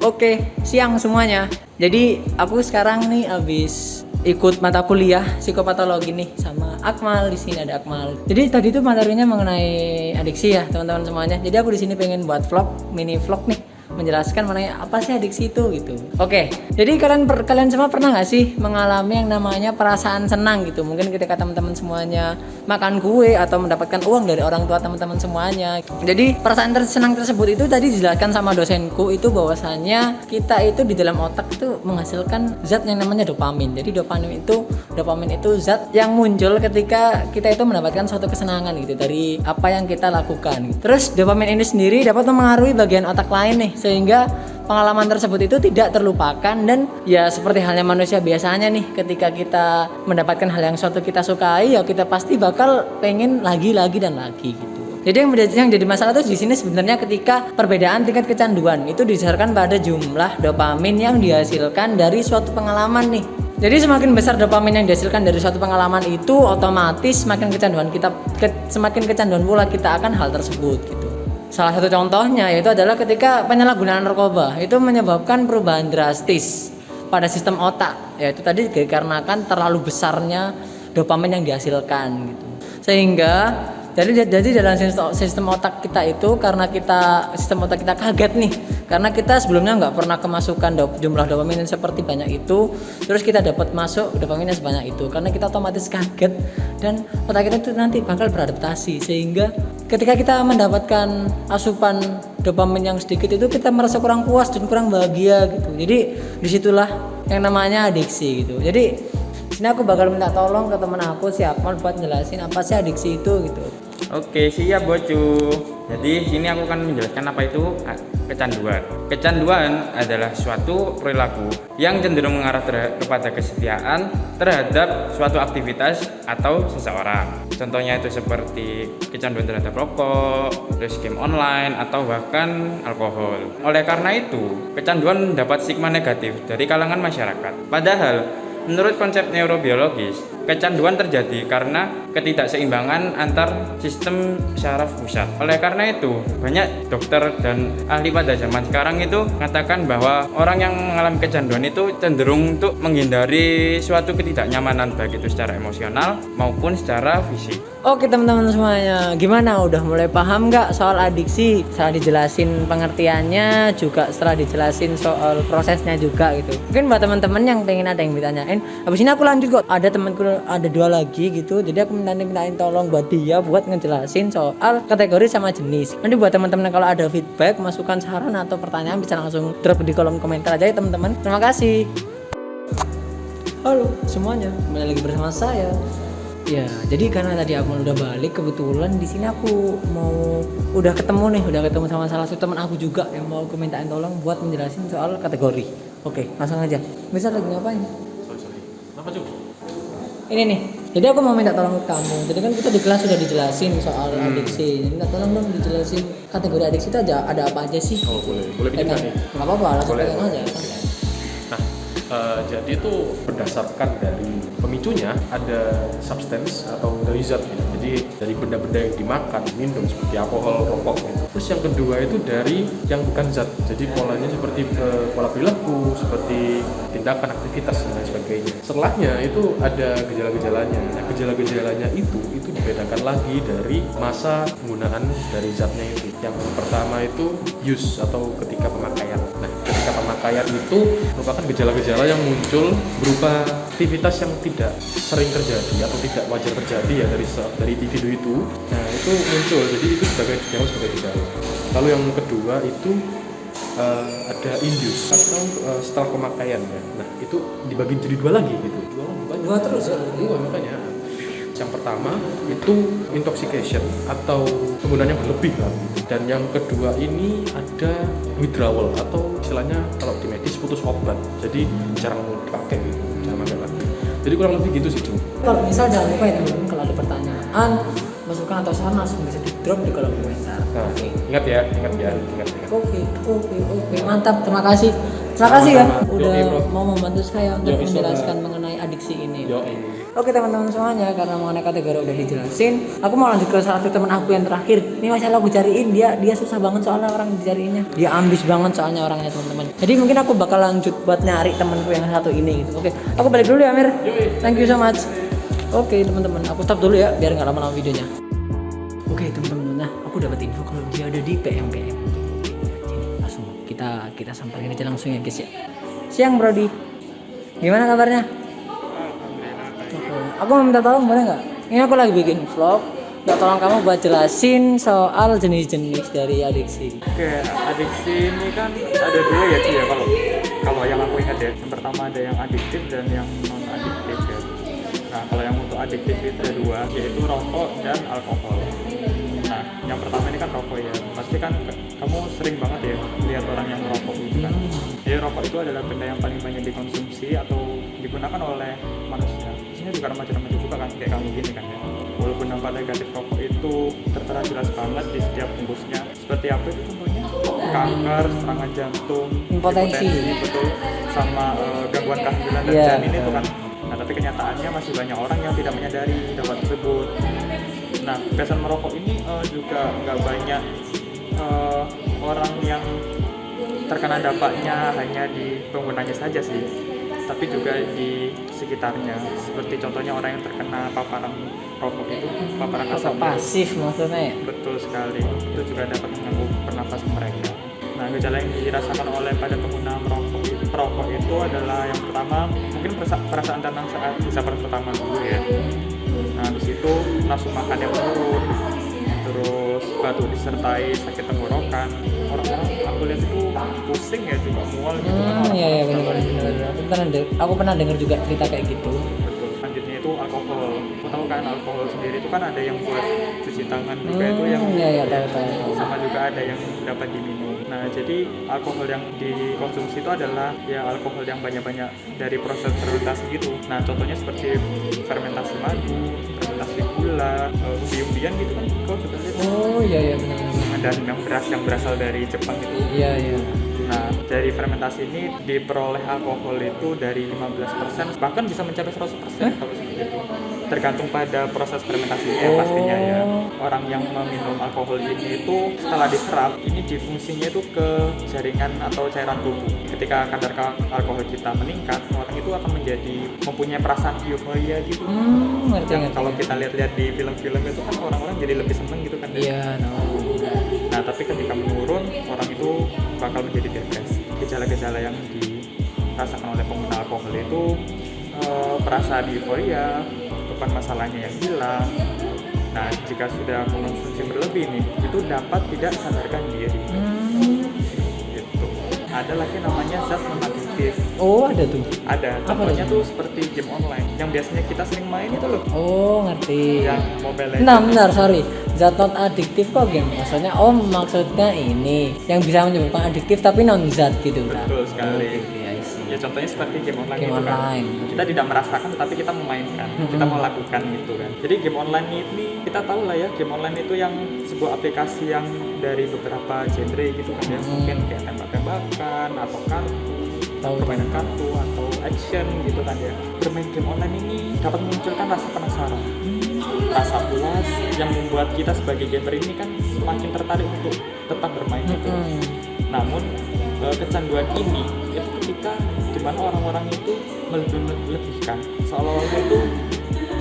Oke, siang semuanya. Jadi aku sekarang nih abis ikut mata kuliah psikopatologi nih sama Akmal. Di sini ada Akmal. Jadi tadi itu materinya mengenai adiksi ya teman-teman semuanya. Jadi aku di sini pengen buat mini vlog nih, menjelaskan mengenai apa sih adiksi itu gitu. Oke, jadi kalian semua pernah nggak sih mengalami yang namanya perasaan senang gitu? Mungkin ketika teman-teman semuanya makan kue atau mendapatkan uang dari orang tua teman-teman semuanya. Jadi perasaan senang tersebut itu tadi dijelaskan sama dosenku itu bahwasannya kita itu di dalam otak itu menghasilkan zat yang namanya dopamin. Jadi dopamin itu zat yang muncul ketika kita itu mendapatkan suatu kesenangan gitu dari apa yang kita lakukan. Terus dopamin ini sendiri dapat mempengaruhi bagian otak lain nih, sehingga pengalaman tersebut itu tidak terlupakan. Dan ya seperti halnya manusia biasanya nih, ketika kita mendapatkan hal yang suatu kita sukai, ya kita pasti bakal pengen lagi dan lagi gitu. Jadi yang jadi masalah tuh di sini sebenarnya ketika perbedaan tingkat kecanduan itu didasarkan pada jumlah dopamin yang dihasilkan dari suatu pengalaman nih. Jadi semakin besar dopamin yang dihasilkan dari suatu pengalaman itu, otomatis semakin kecanduan pula kita akan hal tersebut gitu. Salah satu contohnya yaitu adalah ketika penyalahgunaan narkoba itu menyebabkan perubahan drastis pada sistem otak, yaitu tadi dikarenakan terlalu besarnya dopamin yang dihasilkan gitu. Sehingga jadi dalam sistem otak kita itu, karena sistem otak kita kaget nih, karena kita sebelumnya nggak pernah kemasukan jumlah dopamin yang seperti banyak itu, terus kita dapat masuk dopaminnya sebanyak itu, karena kita otomatis kaget dan otak kita itu nanti bakal beradaptasi, sehingga ketika kita mendapatkan asupan dopamin yang sedikit itu kita merasa kurang puas dan kurang bahagia gitu. Jadi disitulah yang namanya adiksi gitu. Jadi sini aku bakal minta tolong ke teman aku si Akmal buat jelasin apa sih adiksi itu gitu. Oke, siap Bocu. Jadi sini aku akan menjelaskan apa itu kecanduan. Kecanduan adalah suatu perilaku yang cenderung mengarah kepada kesetiaan terhadap suatu aktivitas atau seseorang. Contohnya itu seperti kecanduan terhadap rokok, terus game online, atau bahkan alkohol. Oleh karena itu, kecanduan mendapat stigma negatif dari kalangan masyarakat. Padahal menurut konsep neurobiologis, kecanduan terjadi karena ketidakseimbangan antar sistem syaraf pusat. Oleh karena itu, banyak dokter dan ahli pada zaman sekarang itu mengatakan bahwa orang yang mengalami kecanduan itu cenderung untuk menghindari suatu ketidaknyamanan, baik itu secara emosional maupun secara fisik. Oke teman-teman semuanya, gimana? Udah mulai paham nggak soal adiksi? Setelah dijelasin pengertiannya, juga setelah dijelasin soal prosesnya juga gitu. Mungkin buat teman-teman yang pengen ada yang ditanyain, habis ini aku lanjut kok. Ada temanku ada 2 lagi gitu, jadi aku mintain tolong buat dia buat ngejelasin soal kategori sama jenis. Nanti buat teman-teman kalau ada feedback, masukan, saran atau pertanyaan bisa langsung drop di kolom komentar aja ya teman-teman. Terima kasih. Halo semuanya, kembali lagi bersama saya. Ya, jadi karena tadi aku udah balik, kebetulan di sini aku udah ketemu sama salah satu teman aku juga yang mau aku mintain tolong buat menjelasin soal kategori. Oke, langsung aja. Bisa lagi ngapain? Sorry. Kenapa cuy? Ini nih. Jadi aku mau minta tolong ke kamu. Jadi kan kita di kelas sudah dijelasin soal adiksi. Jadi minta tolong dong dijelasin kategori adiksi itu ada apa aja sih? Oh boleh pindah nih. Nggak apa-apa, langsung Boleh. pegang aja. Jadi itu berdasarkan dari pemicunya ada substance atau dari zat gitu. Jadi dari benda-benda yang dimakan, minum seperti alkohol, rokok gitu. Terus yang kedua itu dari yang bukan zat. Jadi polanya seperti pola perilaku, seperti tindakan, aktivitas dan lain sebagainya. Setelahnya itu ada gejala-gejalanya. Nah, gejala-gejalanya itu dibedakan lagi dari masa penggunaan dari zatnya itu. Yang pertama itu use atau ketika pemakaian. Nah, ketika pemakaian itu merupakan gejala-gejala yang muncul berupa aktivitas yang tidak sering terjadi atau tidak wajar terjadi ya dari individu itu. Nah, itu muncul. Jadi itu sebagai gejala. Lalu yang kedua itu ada induce atau setelah pemakaian ya. Nah, itu dibagi jadi 2 lagi gitu. Dua terus ya? Dua makanya. Yang pertama itu intoxication atau penggunaan yang berlebih lah. Dan yang kedua ini ada withdrawal atau istilahnya kalau di medis putus obat. Jadi jarang dipakai gitu, jarang pakai lagi. Jadi kurang lebih gitu sih cuy. Kalau misal jangan lupa ya teman-teman, kalau ada pertanyaan, masukan atau saran langsung bisa di drop di kolom komentar. Nah, ingat ya. Oke, mantap. Terima kasih ya Sama-sama. udah Yoi, bro. mau membantu saya untuk Yoi, menjelaskan mengenai adiksi ini. Yoi. Oke teman-teman semuanya, karena mengenai kategori udah dijelasin, aku mau lanjut ke salah satu teman aku yang terakhir. Ini masalah aku cariin dia susah banget soalnya orang dicariinnya. Dia ambis banget soalnya orangnya teman-teman. Jadi mungkin aku bakal lanjut buat nyari temanku yang satu ini gitu. Oke, aku balik dulu ya Amir. Thank you so much. Oke teman-teman, aku stop dulu ya biar nggak lama-lama videonya. Oke teman-teman, nah aku dapat info kalau dia ada di PMPM. Jadi langsung kita samperin aja langsung ya guys ya. Siang Brody, gimana kabarnya? Aku mau minta tolong boleh nggak? Ini aku lagi bikin vlog. Nggak tolong kamu buat jelasin soal jenis-jenis dari adiksi. Oke, adiksi ini kan ada dua ya Ci ya kalau yang aku ingat ya. Yang pertama ada yang adiktif dan yang non adiktif ya. Nah kalau yang untuk adiktif itu ada dua, yaitu rokok dan alkohol. Nah yang pertama ini kan rokok ya. Pasti kan kamu sering banget ya lihat orang yang merokok gitu kan. Jadi rokok itu adalah benda yang paling banyak dikonsumsi atau digunakan oleh manusia. Ini juga remaja-remaja juga kan kayak kamu gini kan ya. Walaupun dampak negatif rokok itu tertera jelas banget di setiap bungkusnya. Seperti apa itu contohnya? Kanker, serangan jantung, Impotensi. betul, sama gangguan kehamilan dan Iya, janin itu kan. Nah tapi kenyataannya masih banyak orang yang tidak menyadari dampak tersebut. Nah kebiasaan merokok ini juga nggak banyak orang yang terkena dampaknya hanya di penggunanya saja sih, tapi juga di sekitarnya. Seperti contohnya orang yang terkena paparan rokok itu, paparan asap Pasif maksudnya ya? betul sekali, itu juga dapat mengganggu pernafasan mereka. Nah gejala yang dirasakan oleh pada pengguna perokok itu adalah yang pertama mungkin perasaan tenang saat hisapan pertama dulu ya. Nah habis itu nafsu makan yang menurun, terus batuk disertai sakit tenggorokan. Orang-orang aku lihat itu pusing ya, juga mual gitu kan. Iya benar. Aku pernah dengar juga cerita kayak gitu. Betul. Selanjutnya itu alkohol. Kamu tahu kan alkohol sendiri itu kan ada yang buat cuci tangan juga itu yang Iya tahu. sama juga ada yang dapat diminum. Nah jadi alkohol yang dikonsumsi itu adalah ya alkohol yang banyak-banyak dari proses fermentasi gitu. Nah contohnya seperti fermentasi madu, fermentasi gula, umbi-umbian gitu kan kau juga lihat. Oh iya benar. Dan yang berasal dari Jepang itu. Iya. Nah, dari fermentasi ini diperoleh alkohol itu dari 15% bahkan bisa mencapai 100% kalau seperti itu. Tergantung pada proses fermentasinya pastinya ya. Orang yang meminum alkohol ini itu setelah diserap, ini difungsinya itu ke jaringan atau cairan tubuh. Ketika kadar alkohol kita meningkat, orang itu akan mempunyai perasaan euforia gitu. Ngerti. Kalau kita lihat-lihat di film-film itu kan orang-orang jadi lebih seneng gitu kan. Iya, Nah, tapi ketika menurun, orang itu bakal menjadi depresi. Gejala-gejala yang dirasakan oleh pengguna alkohol itu perasaan euforia, beban masalahnya yang hilang. Nah, jika sudah mengonsumsi berlebih nih, itu dapat tidak sadarkan diri. Gitu. Ada lagi namanya zat non-adiktif. Oh ada tuh. Ada. Contohnya tuh seperti game online yang biasanya kita sering main itu loh. Oh ngerti. Yang Mobile Legends. Bentar, sorry. Zat non adiktif kok game? Maksudnya maksudnya ini yang bisa menyebabkan adiktif tapi non zat gitu kan? Betul sekali. I see. Ya contohnya seperti game online Game gitu online. kan. Kita tidak merasakan tapi kita memainkan, kita melakukan gitu kan. Jadi game online ini kita tahu lah ya, game online itu yang sebuah aplikasi yang dari beberapa genre gitu kan ya. Mungkin kayak tembak-tembakan atau permainan kartu atau action gitu kan ya. Bermain game online ini dapat memunculkan rasa penasaran, rasa puas yang membuat kita sebagai gamer ini kan semakin tertarik untuk tetap bermain gitu. Namun kecanduan ini itu ketika dimana orang-orang itu melebih-lebihkan seolah-olah itu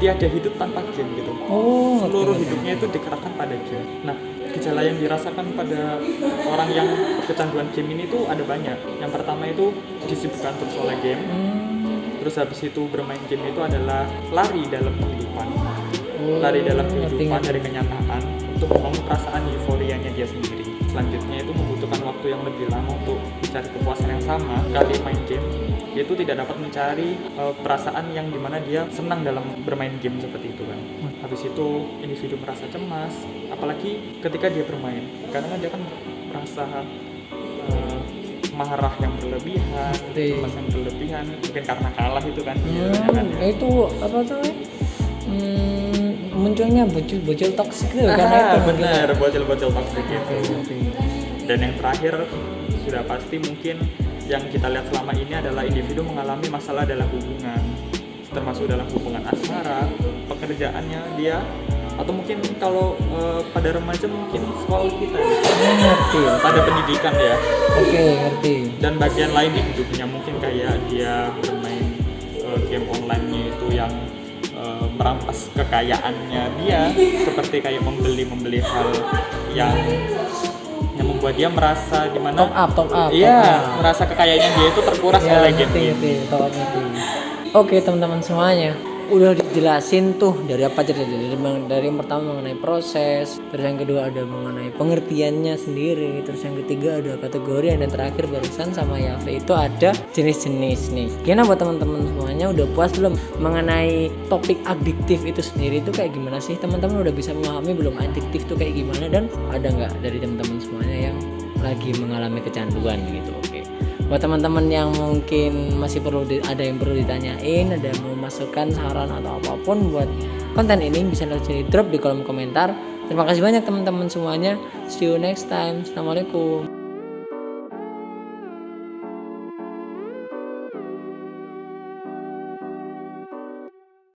tiada hidup tanpa game gitu. Seluruh hidupnya itu dikerahkan pada game. Nah, gejala yang dirasakan pada orang yang kecanduan game ini tuh ada banyak. Yang pertama itu disibukkan terus oleh game. Terus habis itu bermain game itu adalah lari dalam kehidupan. Lari dalam kehidupan dari kenyataan untuk membangun perasaan euforianya dia sendiri. Selanjutnya itu membutuhkan waktu yang lebih lama untuk mencari kepuasan yang sama kali main game. Dia itu tidak dapat mencari perasaan yang dimana dia senang dalam bermain game seperti itu kan. Habis itu individu merasa cemas, apalagi ketika dia bermain, karena dia kan merasa marah yang berlebihan, cemas yang berlebihan, mungkin karena kalah itu kan. Itu apa tuh? Munculnya bocil toksik itu karena itu benar, bocil-bocil toksik itu. Dan yang terakhir sudah pasti mungkin yang kita lihat selama ini adalah individu mengalami masalah dalam hubungan termasuk dalam hubungan asmara, pekerjaannya dia, atau mungkin kalau pada remaja mungkin sekolah kita Ngerti ya. pada pendidikan ya, Oke, ngerti. dan bagian lain di hidupnya mungkin kayak dia bermain game online-nya itu yang merampas kekayaannya dia, seperti kayak membeli hal yang membuat dia merasa dimana Top up. iya, merasa kekayaannya dia itu terkuras Ya, oleh game ini. ngerti, top up ngerti. Oke teman-teman semuanya, udah dijelasin tuh dari apa aja, dari yang pertama mengenai proses, terus yang kedua ada mengenai pengertiannya sendiri, terus yang ketiga ada kategori, dan terakhir barusan sama Yafe itu ada jenis-jenis nih. Gimana buat teman-teman semuanya, udah puas belum mengenai topik adiktif itu sendiri itu kayak gimana sih? Teman-teman udah bisa memahami belum adiktif tuh kayak gimana, dan ada nggak dari teman-teman semuanya yang lagi mengalami kecanduan gitu? Oke. Buat teman-teman yang mungkin masih ada yang perlu ditanyain, ada yang mau masukkan saran atau apapun buat konten ini, bisa langsung di drop di kolom komentar. Terima kasih banyak teman-teman semuanya. See you next time. Assalamualaikum.